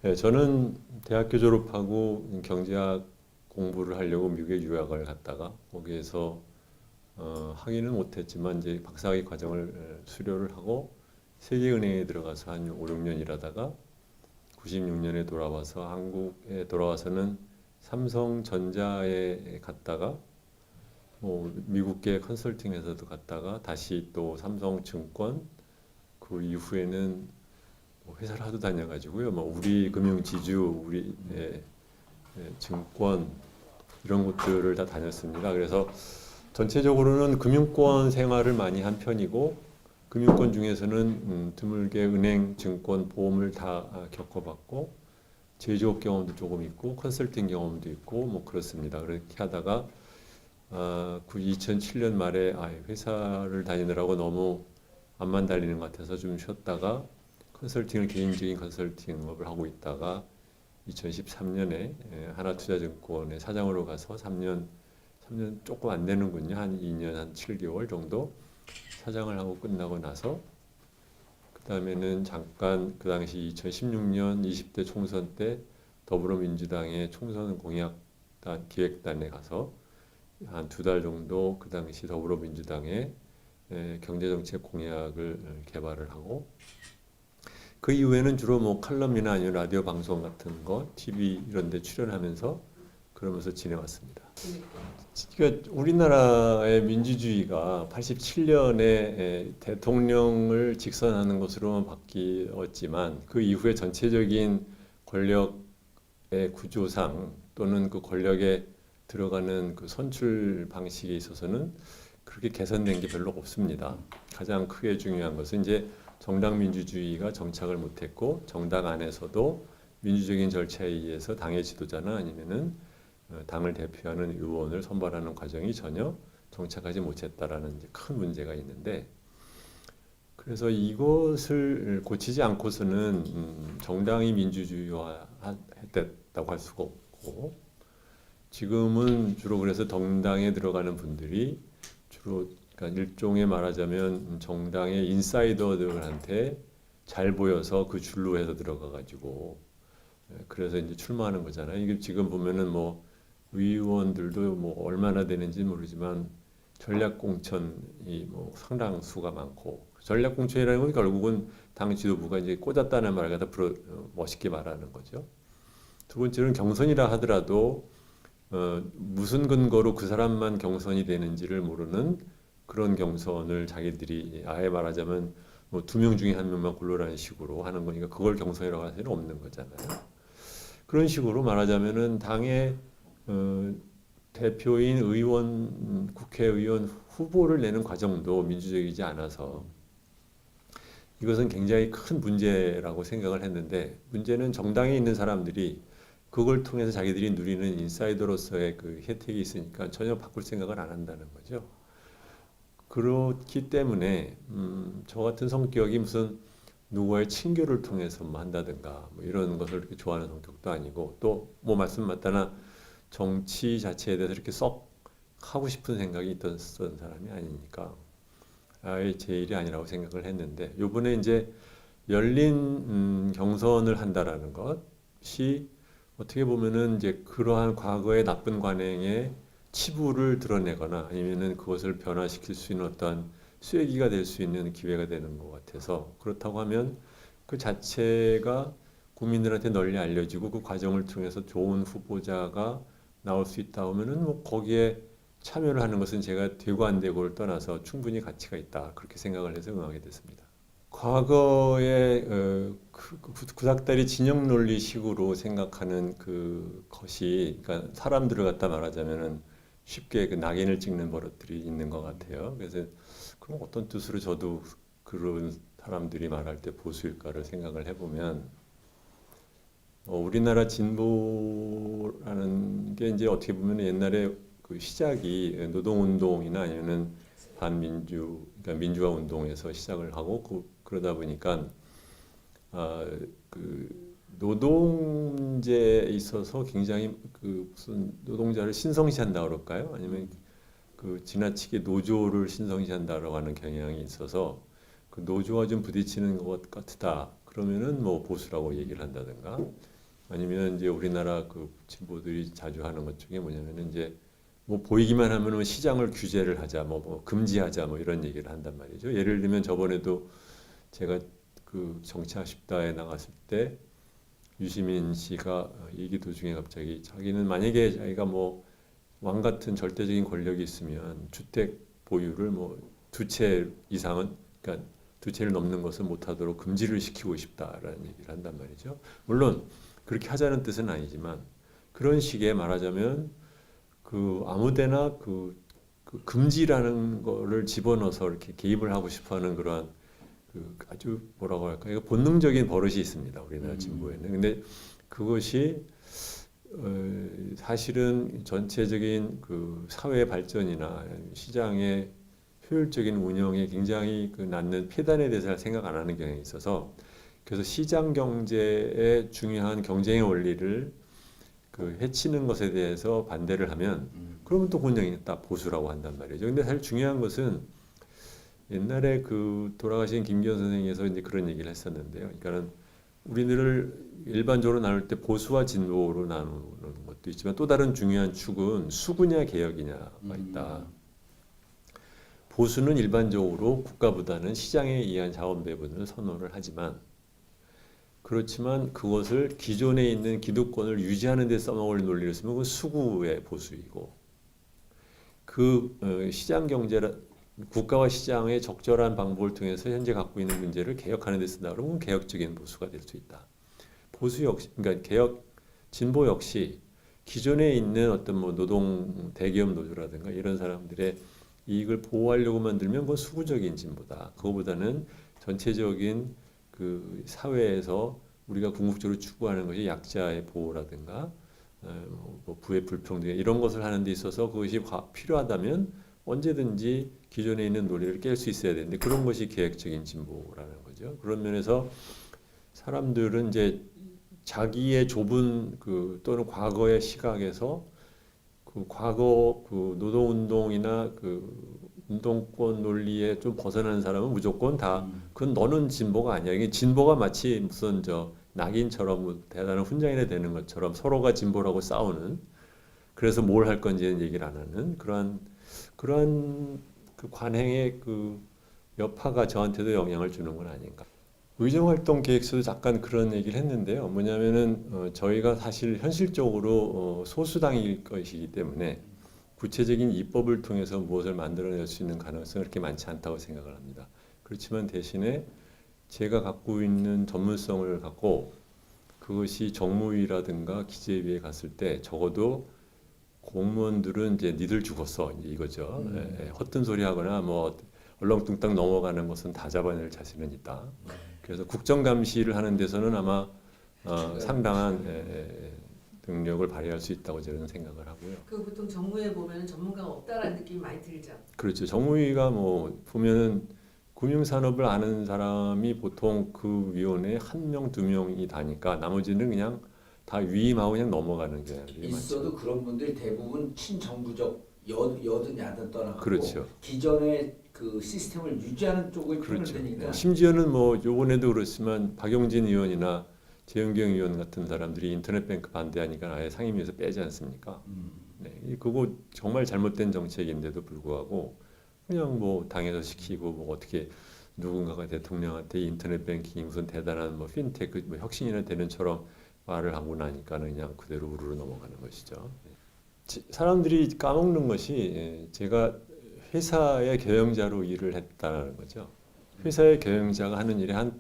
네, 저는 대학교 졸업하고 경제학 공부를 하려고 미국에 유학을 갔다가 거기에서 학위는 못했지만 이제 박사학위 과정을 수료를 하고 세계은행에 들어가서 한 5, 6년 일하다가 96년에 돌아와서 한국에 돌아와서는 삼성전자에 갔다가 미국계 컨설팅 회사도 갔다가 다시 또 삼성증권 그 이후에는 회사를 하도 다녀가지고요. 우리 금융지주, 우리 증권 이런 곳들을 다 다녔습니다. 그래서 전체적으로는 금융권 생활을 많이 한 편이고 금융권 중에서는 드물게 은행, 증권, 보험을 다 겪어봤고 제조업 경험도 조금 있고 컨설팅 경험도 있고 그렇습니다. 그렇게 하다가 2007년 말에 회사를 다니느라고 너무 앞만 달리는 것 같아서 좀 쉬었다가 컨설팅을 개인적인 컨설팅업을 하고 있다가 2013년에 하나투자증권의 사장으로 가서 3년 조금 안 되는군요. 한 2년 한 7개월 정도 사장을 하고 끝나고 나서 그 다음에는 잠깐 그 당시 2016년 20대 총선 때 더불어민주당의 총선 공약단 기획단에 가서 한 2달 정도 그 당시 더불어민주당의 경제정책 공약을 개발을 하고 그 이후에는 주로 칼럼이나 아니면 라디오 방송 같은 거, TV 이런 데 출연하면서 그러면서 지내왔습니다. 그러니까 우리나라의 민주주의가 87년에 대통령을 직선하는 것으로만 바뀌었지만 그 이후에 전체적인 권력의 구조상 또는 그 권력에 들어가는 그 선출 방식에 있어서는 그렇게 개선된 게 별로 없습니다. 가장 크게 중요한 것은 이제 정당 민주주의가 정착을 못했고 정당 안에서도 민주적인 절차에 의해서 당의 지도자나 아니면은 당을 대표하는 의원을 선발하는 과정이 전혀 정착하지 못했다라는 이제 큰 문제가 있는데 그래서 이것을 고치지 않고서는 정당이 민주주의화했다고 할 수가 없고 지금은 주로 그래서 정당에 들어가는 분들이 주로 그러니까 일종의 말하자면 정당의 인사이더들한테 잘 보여서 그 줄로 해서 들어가 가지고 그래서 이제 출마하는 거잖아요. 이게 지금 보면은 의원들도 얼마나 되는지 모르지만 전략 공천이 상당수가 많고 전략 공천이라는 건 결국은 당 지도부가 이제 꽂았다는 말을 갖다 멋있게 말하는 거죠. 두 번째는 경선이라 하더라도 무슨 근거로 그 사람만 경선이 되는지를 모르는 그런 경선을 자기들이 아예 말하자면 2명 중에 1명만 골라라는 식으로 하는 거니까 그걸 경선이라고 할 수는 없는 거잖아요. 그런 식으로 말하자면은 당의 대표인 의원, 국회의원 후보를 내는 과정도 민주적이지 않아서 이것은 굉장히 큰 문제라고 생각을 했는데 문제는 정당에 있는 사람들이 그걸 통해서 자기들이 누리는 인사이더로서의 그 혜택이 있으니까 전혀 바꿀 생각을 안 한다는 거죠. 그렇기 때문에 저 같은 성격이 무슨 누구와의 친교를 통해서 한다든가 이런 것을 이렇게 좋아하는 성격도 아니고 또 말씀 맞다나 정치 자체에 대해서 이렇게 썩 하고 싶은 생각이 있던 사람이 아니니까 아예 제 일이 아니라고 생각을 했는데 요번에 이제 열린 경선을 한다라는 것이 어떻게 보면은 이제 그러한 과거의 나쁜 관행의 치부를 드러내거나 아니면은 그것을 변화시킬 수 있는 어떤 쐐기가 될 수 있는 기회가 되는 것 같아서 그렇다고 하면 그 자체가 국민들한테 널리 알려지고 그 과정을 통해서 좋은 후보자가 나올 수 있다 하면은 거기에 참여를 하는 것은 제가 되고 안 되고를 떠나서 충분히 가치가 있다 그렇게 생각을 해서 응하게 됐습니다. 과거에 구닥다리 진영 논리식으로 생각하는 그것이 그러니까 사람들을 갖다 말하자면은 쉽게 그 낙인을 찍는 버릇들이 있는 것 같아요. 그래서 그럼 어떤 뜻으로 저도 그런 사람들이 말할 때 보수일까를 생각을 해보면 우리나라 진보라는 게 이제 어떻게 보면 옛날에 그 시작이 노동운동이나 아니면은 그러니까 민주화 운동에서 시작을 하고 그러다 보니까 그 노동 문제에 있어서 굉장히 그 무슨 노동자를 신성시한다 그럴까요? 아니면 그 지나치게 노조를 신성시한다라고 하는 경향이 있어서 그 노조와 좀 부딪히는 것 같다. 그러면은 보수라고 얘기를 한다든가 아니면 이제 우리나라 그 진보들이 자주 하는 것 중에 뭐냐면은 이제 뭐 보이기만 하면은 시장을 규제를 하자, 뭐 금지하자, 뭐 이런 얘기를 한단 말이죠. 예를 들면 저번에도 제가 그 정치하십다에 나갔을 때 유시민 씨가 얘기 도중에 갑자기 자기는 만약에 자기가 뭐 왕 같은 절대적인 권력이 있으면 주택 보유를 뭐 두 채 이상은, 그러니까 두 채를 넘는 것을 못하도록 금지를 시키고 싶다라는 얘기를 한단 말이죠. 물론 그렇게 하자는 뜻은 아니지만 그런 식의 말하자면 그 아무데나 그 금지라는 거를 집어넣어서 이렇게 개입을 하고 싶어하는 그러한 그 아주 뭐라고 할까, 이거 본능적인 버릇이 있습니다, 우리나라 진보에는. 근데 그것이 사실은 전체적인 그 사회 발전이나 시장의 효율적인 운영에 굉장히 그 낳는 폐단에 대해서 생각 안 하는 경향이 있어서, 그래서 시장 경제의 중요한 경쟁의 원리를 그 해치는 것에 대해서 반대를 하면 그러면 또 그건 딱 보수라고 한단 말이죠. 근데 사실 중요한 것은 옛날에 그 돌아가신 김기현 선생님께서 이제 그런 얘기를 했었는데요. 그러니까는 우리들을 일반적으로 나눌 때 보수와 진보로 나누는 것도 있지만 또 다른 중요한 축은 수구냐 개혁이냐가 있다. 보수는 일반적으로 국가보다는 시장에 의한 자원 배분을 선호를 하지만, 그렇지만 그것을 기존에 있는 기득권을 유지하는 데 써먹을 논리를 쓰면 그건 수구의 보수이고, 그 시장 경제라 국가와 시장의 적절한 방법을 통해서 현재 갖고 있는 문제를 개혁하는 데 쓴다 그러면 개혁적인 보수가 될 수 있다. 보수 역시, 그러니까 개혁 진보 역시 기존에 있는 어떤 뭐 노동 대기업 노조라든가 이런 사람들의 이익을 보호하려고 만들면 그건 수구적인 진보다. 그거보다는 전체적인 그 사회에서 우리가 궁극적으로 추구하는 것이 약자의 보호라든가 뭐 부의 불평등 이런 것을 하는 데 있어서 그것이 필요하다면 언제든지 기존에 있는 논리를 깰 수 있어야 되는데, 그런 것이 계획적인 진보라는 거죠. 그런 면에서 사람들은 이제 자기의 좁은 그 또는 과거의 시각에서 그 과거 그 노동운동이나 그 운동권 논리에 좀 벗어나는 사람은 무조건 다 그건 너는 진보가 아니야. 이게 진보가 마치 무슨 저 낙인처럼 뭐 대단한 훈장이나 되는 것처럼 서로가 진보라고 싸우는, 그래서 뭘 할 건지는 얘기를 안 하는 그러한 그 관행의 그 여파가 저한테도 영향을 주는 건 아닌가. 의정활동 계획서도 잠깐 그런 얘기를 했는데요. 뭐냐면은 저희가 사실 현실적으로 소수당일 것이기 때문에 구체적인 입법을 통해서 무엇을 만들어낼 수 있는 가능성이 그렇게 많지 않다고 생각을 합니다. 그렇지만 대신에 제가 갖고 있는 전문성을 갖고 그것이 정무위라든가 기재위에 갔을 때 적어도 공무원들은 이제 니들 죽었어 이제 이거죠. 헛된 소리 하거나 뭐 얼렁뚱땅 넘어가는 것은 다 잡아낼 자신은 있다. 그래서 국정감시를 하는 데서는 아마 상당한 능력을 발휘할 수 있다고 저는 생각을 하고요. 그 보통 정무에 보면 전문가가 없다라는 느낌이 많이 들죠. 그렇죠. 정무위가 뭐 보면은 금융산업을 아는 사람이 보통 그 위원회에 한 명, 두 명이 다니까 나머지는 그냥 다 위임하고 그냥 넘어가는 경향들이 있어도 많죠. 그런 분들이 대부분 친정부적 여든 야든 떠나고 그렇죠. 기존의 그 시스템을 유지하는 쪽을 편을 그렇죠. 드니까 심지어는 뭐 요번에도 그렇지만 박용진 의원이나 재영경 의원 같은 사람들이 인터넷 뱅크 반대하니까 아예 상임위에서 빼지 않습니까? 네, 그거 정말 잘못된 정책인데도 불구하고 그냥 뭐 당에서 시키고 뭐 어떻게 누군가가 대통령한테 인터넷 뱅킹이 무슨 대단한 뭐 핀테크 뭐 혁신이나 되는처럼 말을 하고 나니까는 그냥 그대로 우르르 넘어가는 것이죠. 사람들이 까먹는 것이 제가 회사의 경영자로 일을 했다는 거죠. 회사의 경영자가 하는 일의 한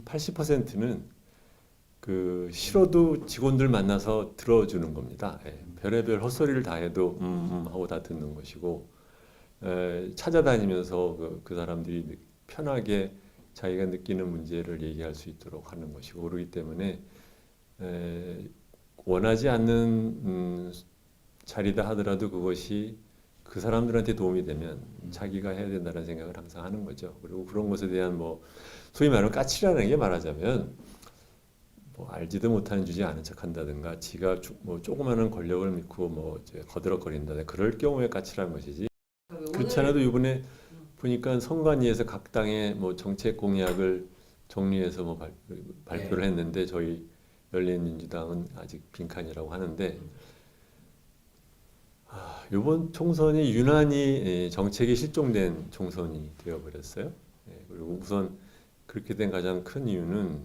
80%는 그 싫어도 직원들 만나서 들어주는 겁니다. 별의별 헛소리를 다 해도 하고 다 듣는 것이고, 찾아다니면서 그 사람들이 편하게 자기가 느끼는 문제를 얘기할 수 있도록 하는 것이고, 그렇기 때문에 원하지 않는 자리다 하더라도 그것이 그 사람들한테 도움이 되면 자기가 해야 된다는 생각을 항상 하는 거죠. 그리고 그런 것에 대한 뭐 소위 말하는 까칠하는 게 말하자면 뭐 알지도 못하는 주제에 아는 척한다든가 지가 뭐 조그마한 권력을 믿고 뭐 이제 거드럭거린다든가 그럴 경우에 까칠한 것이지. 그렇지 않아도 이번에 보니까 선관위에서 각 당의 뭐 정책 공약을 정리해서 뭐 발표를 했는데 저희 열린민주당은 아직 빈칸이라고 하는데 이번 총선이 유난히 정책이 실종된 총선이 되어버렸어요. 그리고 우선 그렇게 된 가장 큰 이유는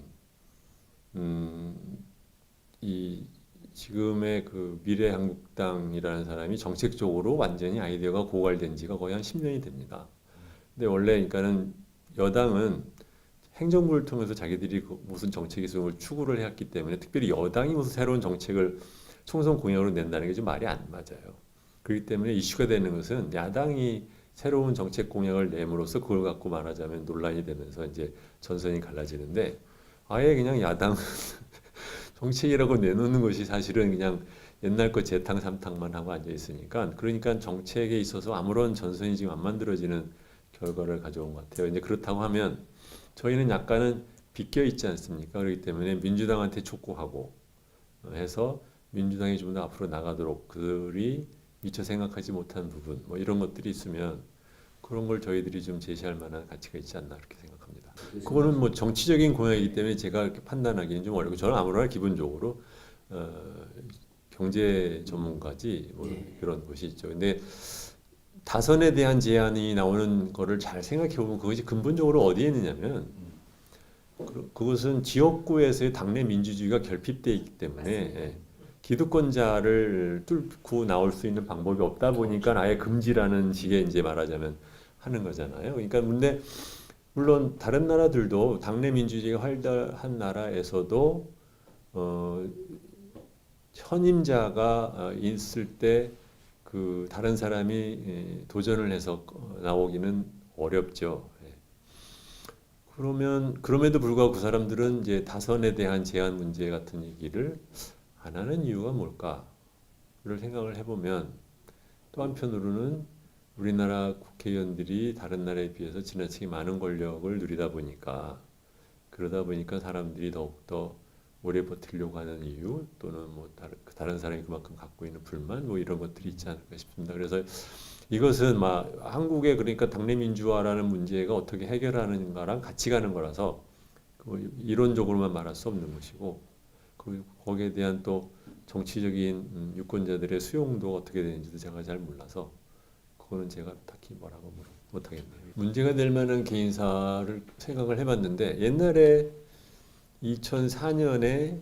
이 지금의 그 미래한국당이라는 사람이 정책적으로 완전히 아이디어가 고갈된 지가 거의 한 10년이 됩니다. 근데 원래 그러니까는 여당은 행정부를 통해서 자기들이 무슨 정책이 있음을 추구를 해왔기 때문에 특별히 여당이 무슨 새로운 정책을 총선 공약으로 낸다는 게 좀 말이 안 맞아요. 그렇기 때문에 이슈가 되는 것은 야당이 새로운 정책 공약을 내므로써 그걸 갖고 말하자면 논란이 되면서 이제 전선이 갈라지는데 아예 그냥 야당 정책이라고 내놓는 것이 사실은 그냥 옛날 거 재탕 삼탕만 하고 앉아 있으니까 그러니까 정책에 있어서 아무런 전선이 지금 안 만들어지는 결과를 가져온 것 같아요. 이제 그렇다고 하면 저희는 약간은 비껴 있지 않습니까? 그렇기 때문에 민주당한테 촉구하고 해서 민주당이 좀 더 앞으로 나가도록 그들이 미처 생각하지 못한 부분 뭐 이런 것들이 있으면 그런 걸 저희들이 좀 제시할 만한 가치가 있지 않나 그렇게 생각합니다. 그거는 뭐 정치적인 공약이기 때문에 제가 이렇게 판단하기는 좀 어렵고 저는 아무래도 기본적으로 경제 전문가지 뭐 그런 것이 있죠. 근데 다선에 대한 제안이 나오는 거를 잘 생각해 보면 그것이 근본적으로 어디에 있느냐면 그것은 지역구에서의 당내 민주주의가 결핍되어 있기 때문에 기득권자를 뚫고 나올 수 있는 방법이 없다 보니까 아예 금지라는 식의 이제 말하자면 하는 거잖아요. 그러니까 근데 물론 다른 나라들도 당내 민주주의가 활달한 나라에서도 현임자가 있을 때 그 다른 사람이 도전을 해서 나오기는 어렵죠. 그러면 그럼에도 불구하고 그 사람들은 이제 다선에 대한 제한 문제 같은 얘기를 안 하는 이유가 뭘까를 생각을 해보면 또 한편으로는 우리나라 국회의원들이 다른 나라에 비해서 지나치게 많은 권력을 누리다 보니까 그러다 보니까 사람들이 더욱더 오래 버티려고 하는 이유 또는 뭐 다른 사람이 그만큼 갖고 있는 불만 뭐 이런 것들이 있지 않을까 싶습니다. 그래서 이것은 막 한국의 그러니까 당내 민주화라는 문제가 어떻게 해결하는가랑 같이 가는 거라서 이론적으로만 말할 수 없는 것이고 거기에 대한 또 정치적인 유권자들의 수용도가 어떻게 되는지도 제가 잘 몰라서 그거는 제가 딱히 뭐라고 못하겠네요. 문제가 될 만한 개인사를 생각을 해봤는데 옛날에 2004년에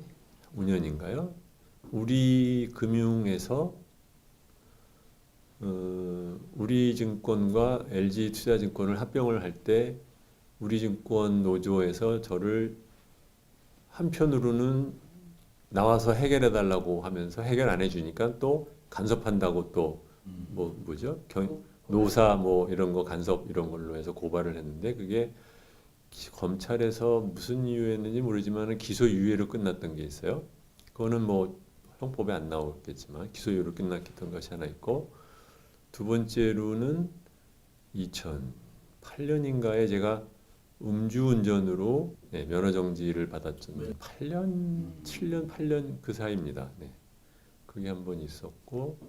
5년인가요? 우리금융에서 우리증권과 LG투자증권을 합병을 할 때 우리증권 노조에서 저를 한편으로는 나와서 해결해 달라고 하면서 해결 안 해주니까 또 간섭한다고 또 뭐죠? 노사 뭐 이런 거 간섭 이런 걸로 해서 고발을 했는데 그게 검찰에서 무슨 이유였는지 모르지만 기소유예로 끝났던 게 있어요. 그거는 뭐 형법에 안 나오겠지만 기소유예로 끝났던 것이 하나 있고 두 번째로는 2008년인가에 제가 음주운전으로 면허정지를 받았죠. 8년, 7년, 8년 그 사이입니다. 그게 한 번 있었고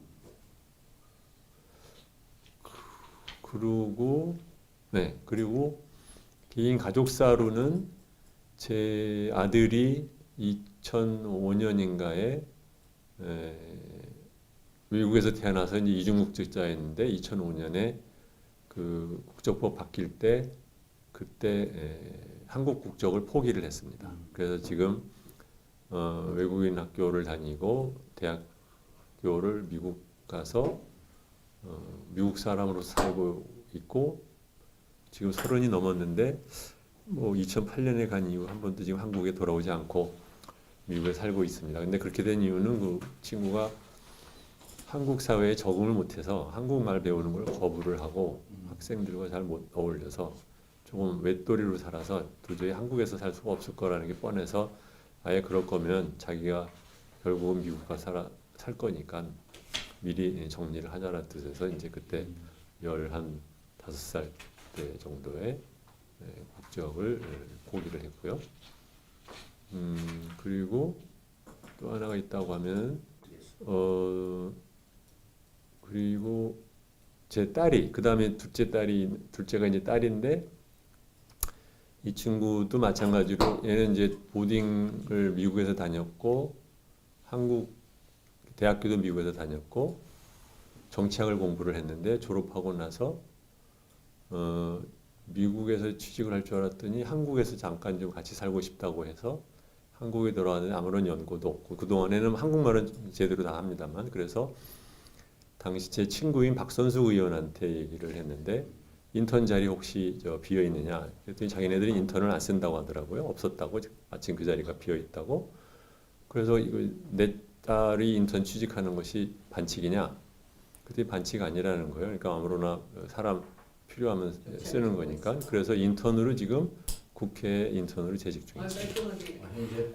그리고 개인 가족사로는 제 아들이 2005년인가에 외국에서 태어나서 이제 이중국적자였는데 2005년에 그 국적법 바뀔 때 그때 한국 국적을 포기를 했습니다. 그래서 지금 외국인 학교를 다니고 대학교를 미국 가서 미국 사람으로서 살고 있고 지금 30이 넘었는데 뭐 2008년에 간 이후 한 번도 지금 한국에 돌아오지 않고 미국에 살고 있습니다. 근데 그렇게 된 이유는 그 친구가 한국 사회에 적응을 못해서 한국말 배우는 걸 거부를 하고 학생들과 잘 못 어울려서 조금 외톨이로 살아서 도저히 한국에서 살 수가 없을 거라는 게 뻔해서 아예 그럴 거면 자기가 결국은 미국 가서 살 거니까 미리 정리를 하자는 뜻에서 이제 그때 15살 때 정도의 국적을 포기를 했고요. 그리고 또 하나가 있다고 하면 그리고 제 딸이 그 다음에 둘째가 이제 딸인데 이 친구도 마찬가지로 얘는 이제 보딩을 미국에서 다녔고 한국 대학교도 미국에서 다녔고 정치학을 공부를 했는데 졸업하고 나서 미국에서 취직을 할 줄 알았더니 한국에서 잠깐 좀 같이 살고 싶다고 해서 한국에 들어왔는데 아무런 연고도 없고 그동안에는 한국말은 제대로 다 합니다만 그래서 당시 제 친구인 박선수 의원한테 얘기를 했는데 인턴 자리 혹시 비어 있느냐 그랬더니 자기네들이 인턴을 안 쓴다고 하더라고요. 없었다고 마침 그 자리가 비어 있다고. 그래서 이거 내 딸이 인턴 취직하는 것이 반칙이냐? 그때 반칙 아니라는 거예요. 그러니까 아무로나 사람 필요하면 쓰는 거니까. 그래서 인턴으로 지금 국회 인턴으로 재직 중입니다. 깔끔하게. 현재